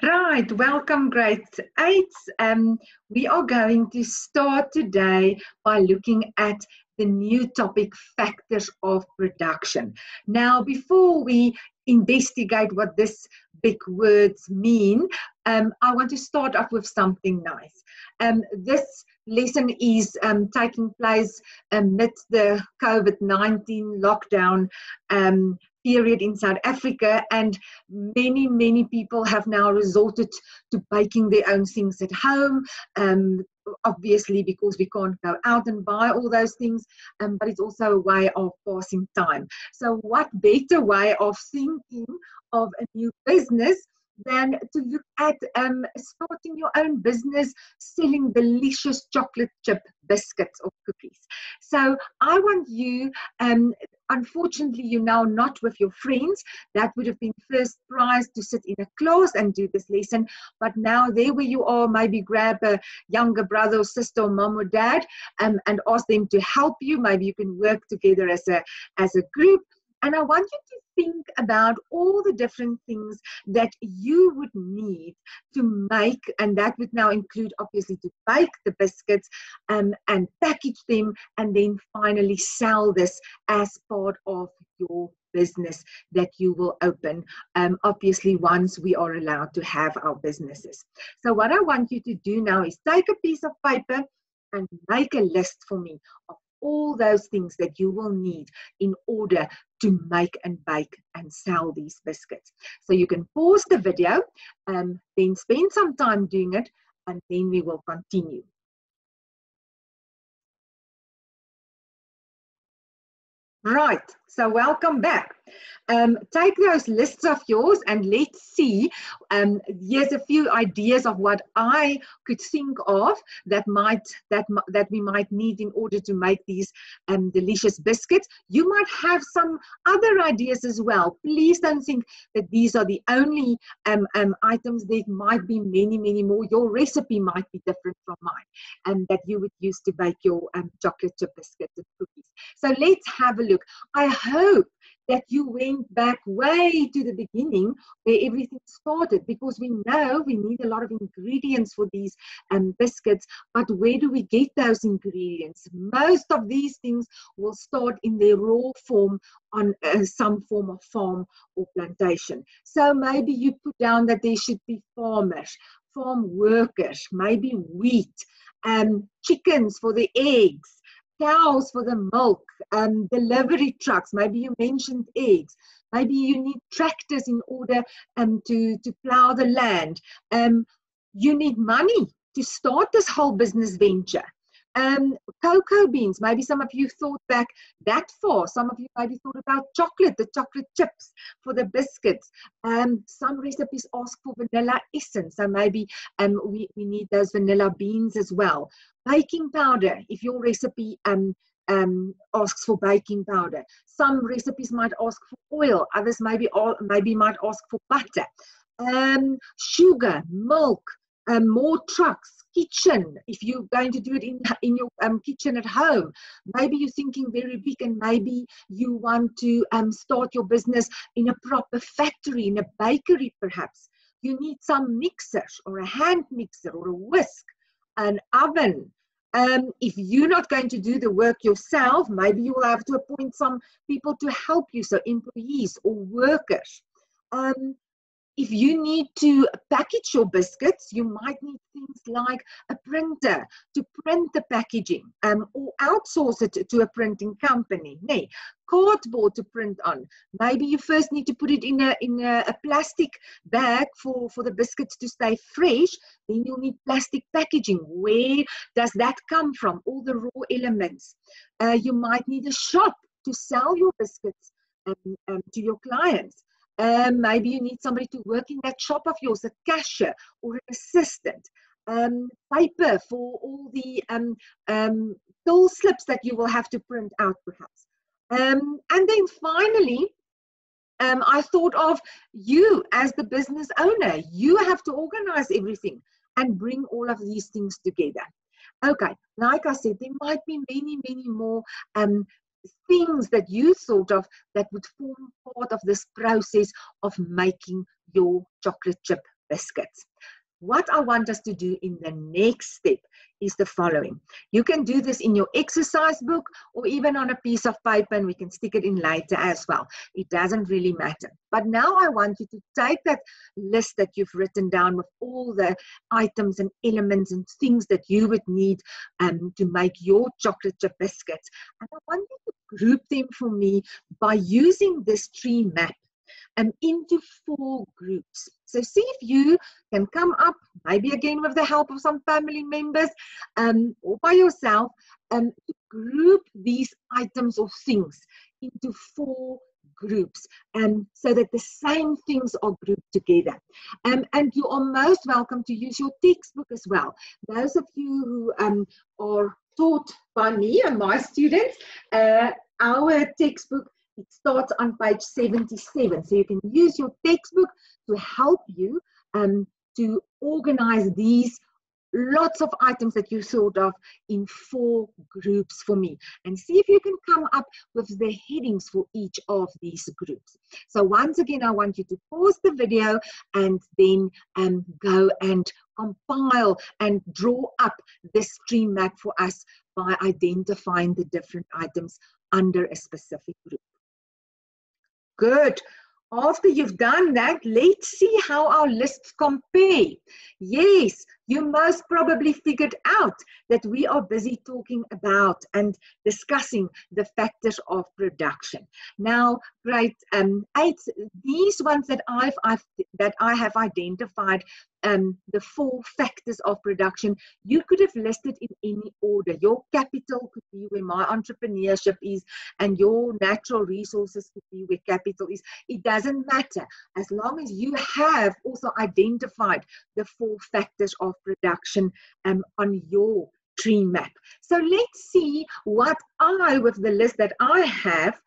Right, welcome grade 8. We are going to start today by looking at the new topic, factors of production. Now, before we investigate what these big words mean, I want to start off with something nice. This lesson is taking place amidst the COVID-19 lockdown period in South Africa, and many people have now resorted to baking their own things at home, obviously because we can't go out and buy all those things, but it's also a way of passing time. So what better way of thinking of a new business than to look at starting your own business selling delicious chocolate chip biscuits or cookies. So I want you, unfortunately, you're now not with your friends. That would have been first prize to sit in a class and do this lesson. But now there where you are, maybe grab a younger brother or sister or mom or dad and ask them to help you. Maybe you can work together as a group. And I want you to think about all the different things that you would need to make, and that would now include obviously to bake the biscuits and package them, and then finally sell this as part of your business that you will open, obviously once we are allowed to have our businesses. So what I want you to do now is take a piece of paper and make a list for me of all those things that you will need in order to make and bake and sell these biscuits. So you can pause the video, then spend some time doing it, and then we will continue. Right, so welcome back. Take those lists of yours and let's see. Here's a few ideas of what I could think of that we might need in order to make these delicious biscuits. You might have some other ideas as well. Please don't think that these are the only items. There might be many more. Your recipe might be different from mine, that you would use to bake your chocolate chip biscuits and cookies. So let's have a look. I hope that you went back way to the beginning where everything started, because we know we need a lot of ingredients for these biscuits, but where do we get those ingredients? Most of these things will start in their raw form on some form of farm or plantation. So maybe you put down that there should be farmers, farm workers, maybe wheat, chickens for the eggs, cows for the milk, delivery trucks. Maybe you mentioned eggs. Maybe you need tractors in order to plow the land. You need money to start this whole business venture. Cocoa beans. Maybe some of you thought back that far. Some of you maybe thought about chocolate, the chocolate chips for the biscuits. Some recipes ask for vanilla essence, so maybe we need those vanilla beans as well. Baking powder, if your recipe asks for baking powder. Some recipes might ask for oil, others maybe might ask for butter. Sugar, milk, more trucks, kitchen, if you're going to do it in your kitchen at home. Maybe you're thinking very big and maybe you want to start your business in a proper factory, in a bakery perhaps. You need some mixers or a hand mixer or a whisk, an oven. If you're not going to do the work yourself, maybe you will have to appoint some people to help you, so employees or workers. If you need to package your biscuits, you might need things like a printer to print the packaging, or outsource it to a printing company. Cardboard to print on. Maybe you first need to put it in a plastic bag for the biscuits to stay fresh. Then you'll need plastic packaging. Where does that come from? All the raw elements. You might need a shop to sell your biscuits to your clients. Maybe you need somebody to work in that shop of yours, a cashier or an assistant. Paper for all the bill slips that you will have to print out perhaps. And then finally, I thought of you as the business owner. You have to organize everything and bring all of these things together. Okay, like I said, there might be many more things that you thought of that would form part of this process of making your chocolate chip biscuits. What I want us to do in the next step is the following. You can do this in your exercise book or even on a piece of paper, and we can stick it in later as well. It doesn't really matter. But now I want you to take that list that you've written down with all the items and elements and things that you would need to make your chocolate chip biscuits. And I want you to group them for me by using this tree map into 4 groups. So see if you can come up, maybe again with the help of some family members or by yourself, to group these items or things into 4 groups so that the same things are grouped together. And you are most welcome to use your textbook as well. Those of you who are taught by me and my students, our textbook, it starts on page 77. So you can use your textbook to help you to organize these lots of items that you thought of in 4 groups for me. And see if you can come up with the headings for each of these groups. So once again, I want you to pause the video and then go and compile and draw up this stream map for us by identifying the different items under a specific group. Good. After you've done that, let's see how our lists compare. Yes, you most probably figured out that we are busy talking about and discussing the factors of production. Now, grade 8, these ones that I have identified, the 4 factors of production, you could have listed in any order. Your capital could be where my entrepreneurship is, and your natural resources could be where capital is. It doesn't matter as long as you have also identified the 4 factors of production on your tree map. So let's see what with the list that I have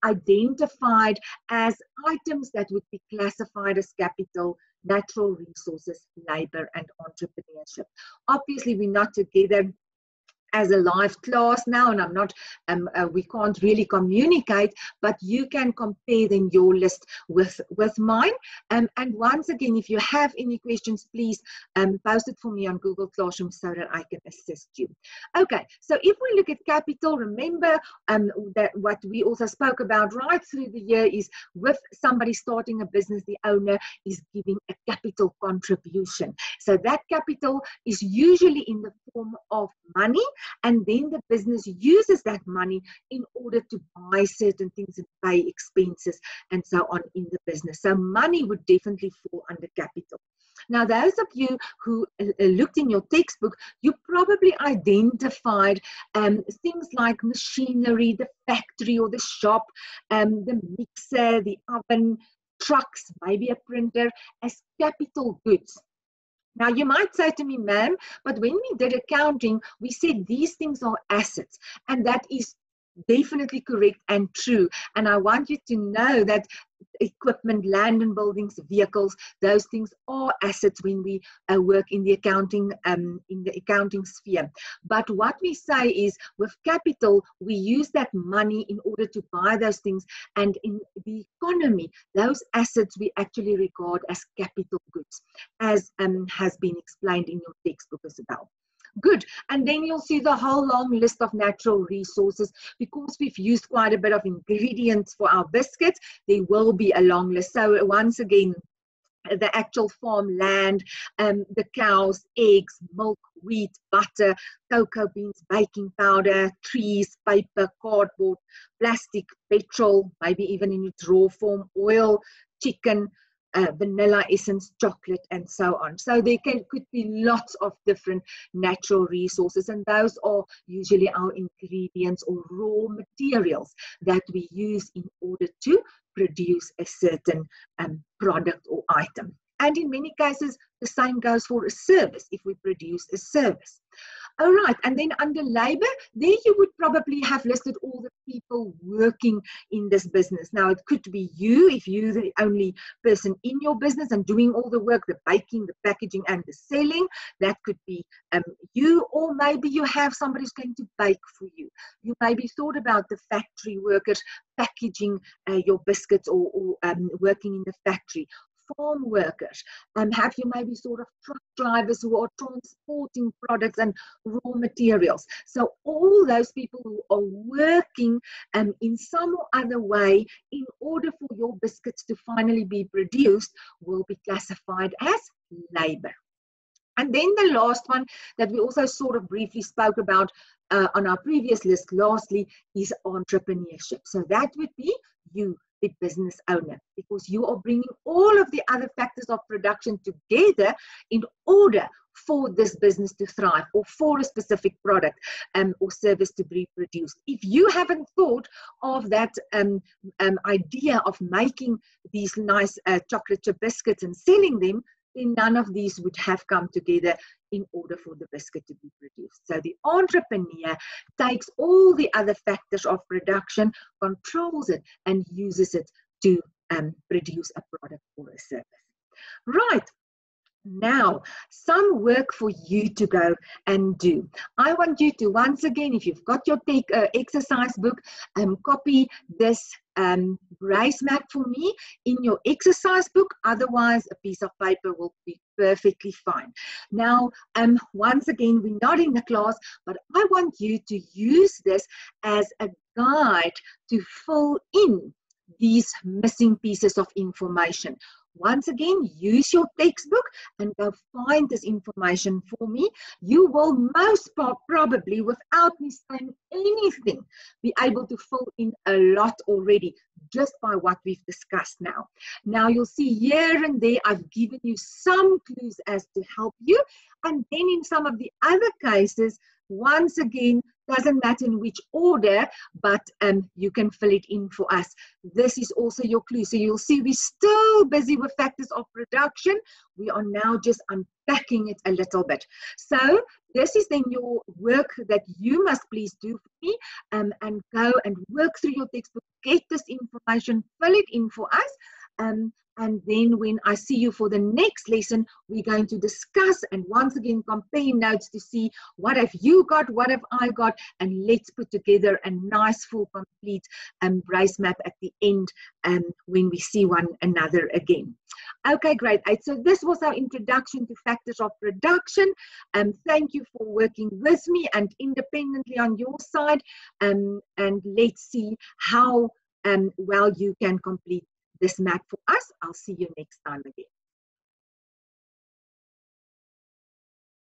identified as items that would be classified as capital, natural resources, labor, and entrepreneurship. Obviously, we're not together as a live class now, and I'm not, we can't really communicate, but you can compare then your list with mine. And once again, if you have any questions, please post it for me on Google Classroom so that I can assist you. Okay, so if we look at capital, remember that what we also spoke about right through the year is with somebody starting a business, the owner is giving a capital contribution. So that capital is usually in the form of money, and then the business uses that money in order to buy certain things and pay expenses and so on in the business. So money would definitely fall under capital. Now, those of you who looked in your textbook, you probably identified things like machinery, the factory or the shop, the mixer, the oven, trucks, maybe a printer, as capital goods. Now, you might say to me, ma'am, but when we did accounting, we said these things are assets, and that is definitely correct and true. And I want you to know that equipment, land and buildings, vehicles, those things are assets when we work in the accounting sphere. But what we say is with capital, we use that money in order to buy those things, and in the economy, those assets we actually regard as capital goods, as has been explained in your textbook as well. Good. And then you'll see the whole long list of natural resources. Because we've used quite a bit of ingredients for our biscuits, there will be a long list. So once again, the actual farmland, the cows, eggs, milk, wheat, butter, cocoa beans, baking powder, trees, paper, cardboard, plastic, petrol, maybe even in its raw form, oil, chicken, vanilla essence, chocolate, and so on. So there could be lots of different natural resources, and those are usually our ingredients or raw materials that we use in order to produce a certain product or item. And in many cases, the same goes for a service if we produce a service. All right, and then under labor, there you would probably have listed all the people working in this business. Now, it could be you, if you're the only person in your business and doing all the work, the baking, the packaging, and the selling. That could be you, or maybe you have somebody who's going to bake for you. You maybe thought about the factory workers packaging your biscuits or working in the factory. farm workers? Have you maybe sort of truck drivers who are transporting products and raw materials? So all those people who are working in some or other way in order for your biscuits to finally be produced will be classified as labor. And then the last one that we also sort of briefly spoke about on our previous list, lastly, is entrepreneurship. So that would be you, the business owner, because you are bringing all of the other factors of production together in order for this business to thrive or for a specific product or service to be produced. If you haven't thought of that idea of making these nice chocolate chip biscuits and selling them, then none of these would have come together in order for the biscuit to be produced. So the entrepreneur takes all the other factors of production, controls it, and uses it to produce a product or a service. Right. Now, some work for you to go and do. I want you to, once again, if you've got your exercise book, copy this brace map for me in your exercise book. Otherwise, a piece of paper will be perfectly fine. Now, once again, we're not in the class, but I want you to use this as a guide to fill in these missing pieces of information. Once again, use your textbook and go find this information for me. You will most probably, without me saying anything, be able to fill in a lot already just by what we've discussed now. Now, you'll see here and there, I've given you some clues as to help you. And then in some of the other cases, once again, doesn't matter in which order, but you can fill it in for us. This is also your clue. So you'll see we're still busy with factors of production. We are now just unpacking it a little bit. So this is then your work that you must please do for me and go and work through your textbook, get this information, fill it in for us. And then when I see you for the next lesson, we're going to discuss and once again compare notes to see what have you got, what have I got, and let's put together a nice, full, complete brace map at the end when we see one another again. Okay, grade 8. So this was our introduction to factors of production. Thank you for working with me and independently on your side. And let's see how well you can complete this map for us. I'll see you next time again.